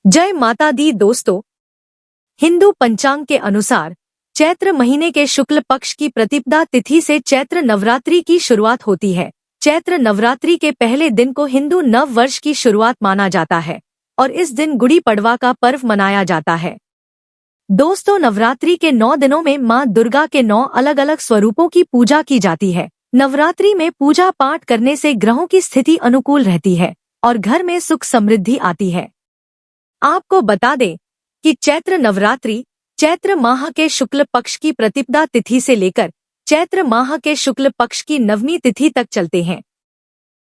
जय माता दी दोस्तों। हिंदू पंचांग के अनुसार चैत्र महीने के शुक्ल पक्ष की प्रतिपदा तिथि से चैत्र नवरात्रि की शुरुआत होती है। चैत्र नवरात्रि के पहले दिन को हिंदू नव वर्ष की शुरुआत माना जाता है और इस दिन गुड़ी पड़वा का पर्व मनाया जाता है। दोस्तों, नवरात्रि के 9 दिनों में मां दुर्गा के 9 अलग अलग स्वरूपों की पूजा की जाती है। नवरात्रि में पूजा पाठ करने से ग्रहों की स्थिति अनुकूल रहती है और घर में सुख समृद्धि आती है। आपको बता दें कि चैत्र नवरात्रि चैत्र माह के शुक्ल पक्ष की प्रतिपदा तिथि से लेकर चैत्र माह के शुक्ल पक्ष की नवमी तिथि तक चलते हैं।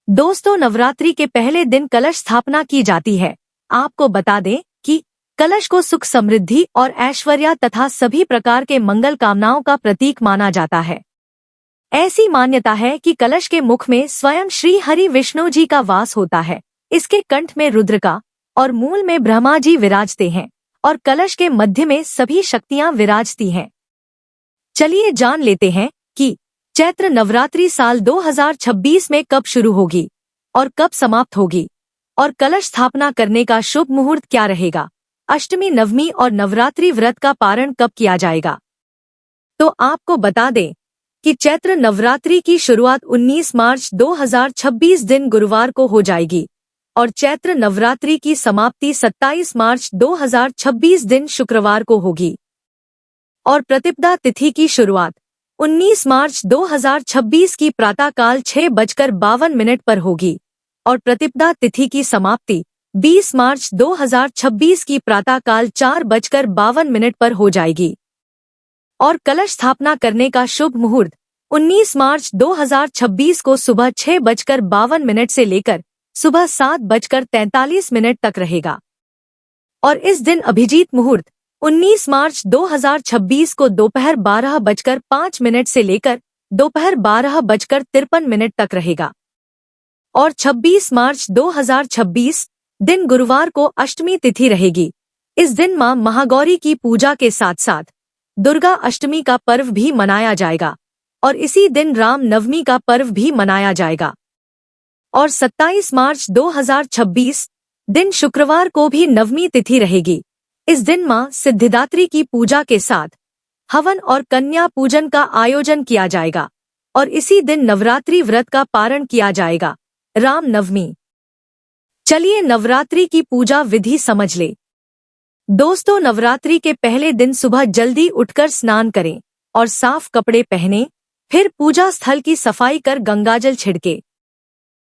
दोस्तों, नवरात्रि के पहले दिन कलश स्थापना की जाती है। आपको बता दें कि कलश को सुख समृद्धि और ऐश्वर्य तथा सभी प्रकार के मंगल कामनाओं का प्रतीक माना जाता है। ऐसी मान्यता है कि कलश के मुख में स्वयं श्री हरि विष्णु जी का वास होता है। इसके कंठ में रुद्र का और मूल में ब्रह्मा जी विराजते हैं और कलश के मध्य में सभी शक्तियां विराजती हैं। चलिए जान लेते हैं कि चैत्र नवरात्रि साल 2026 में कब शुरू होगी और कब समाप्त होगी और कलश स्थापना करने का शुभ मुहूर्त क्या रहेगा। अष्टमी, नवमी और नवरात्रि व्रत का पारण कब किया जाएगा। तो आपको बता दें कि चैत्र नवरात्रि की शुरुआत 19 मार्च 2026 दिन गुरुवार को हो जाएगी और चैत्र नवरात्रि की समाप्ति 27 मार्च 2026 दिन शुक्रवार को होगी और प्रतिपदा तिथि की शुरुआत 19 मार्च 2026 की प्रातःकाल 6:52 पर होगी और प्रतिपदा तिथि की समाप्ति 20 मार्च 2026 की प्रातःकाल 4:52 पर हो जाएगी और कलश स्थापना करने का शुभ मुहूर्त 19 मार्च 2026 को सुबह 6:52 से लेकर सुबह 7:43 तक रहेगा और इस दिन अभिजीत मुहूर्त 19 मार्च 2026 को दोपहर 12:05 से लेकर दोपहर 12:53 तक रहेगा और 26 मार्च 2026 दिन गुरुवार को अष्टमी तिथि रहेगी। इस दिन मां महागौरी की पूजा के साथ साथ दुर्गा अष्टमी का पर्व भी मनाया जाएगा और इसी दिन राम नवमी का पर्व भी मनाया जाएगा और 27 मार्च 2026 दिन शुक्रवार को भी नवमी तिथि रहेगी। इस दिन मां सिद्धिदात्री की पूजा के साथ हवन और कन्या पूजन का आयोजन किया जाएगा और इसी दिन नवरात्रि व्रत का पारण किया जाएगा, राम नवमी। चलिए नवरात्रि की पूजा विधि समझ ले। दोस्तों, नवरात्रि के पहले दिन सुबह जल्दी उठकर स्नान करें और साफ कपड़े पहने, फिर पूजा स्थल की सफाई कर गंगाजल छिड़के।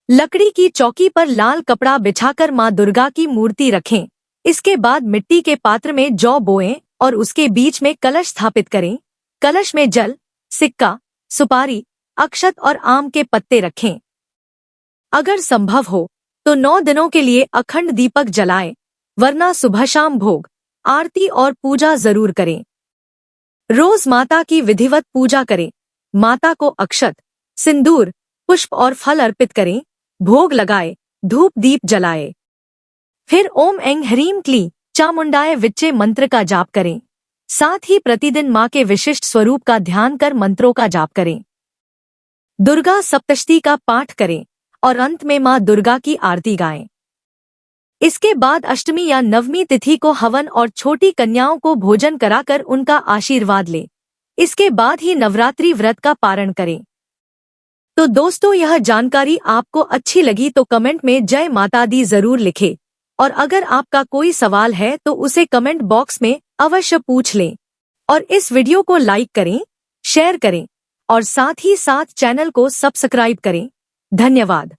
लकड़ी की चौकी पर लाल कपड़ा बिछाकर मां दुर्गा की मूर्ति रखें। इसके बाद मिट्टी के पात्र में जौ बोएं और उसके बीच में कलश स्थापित करें। कलश में जल, सिक्का, सुपारी, अक्षत और आम के पत्ते रखें। अगर संभव हो तो 9 दिनों के लिए अखंड दीपक जलाएं, वरना सुबह शाम भोग, आरती और पूजा जरूर करें। रोज माता की विधिवत पूजा करें। माता को अक्षत, सिंदूर, पुष्प और फल अर्पित करें, भोग लगाए, धूप दीप जलाए। फिर ओम ऐं ह्रीं क्लीं चामुंडाय विच्चे मंत्र का जाप करें। साथ ही प्रतिदिन मां के विशिष्ट स्वरूप का ध्यान कर मंत्रों का जाप करें। दुर्गा सप्तशती का पाठ करें और अंत में मां दुर्गा की आरती गाएं। इसके बाद अष्टमी या नवमी तिथि को हवन और छोटी कन्याओं को भोजन कराकर उनका आशीर्वाद लें। इसके बाद ही नवरात्रि व्रत का पारण करें। तो दोस्तों, यह जानकारी आपको अच्छी लगी तो कमेंट में जय माता दी जरूर लिखें और अगर आपका कोई सवाल है तो उसे कमेंट बॉक्स में अवश्य पूछ लें और इस वीडियो को लाइक करें, शेयर करें और साथ ही साथ चैनल को सब्सक्राइब करें। धन्यवाद।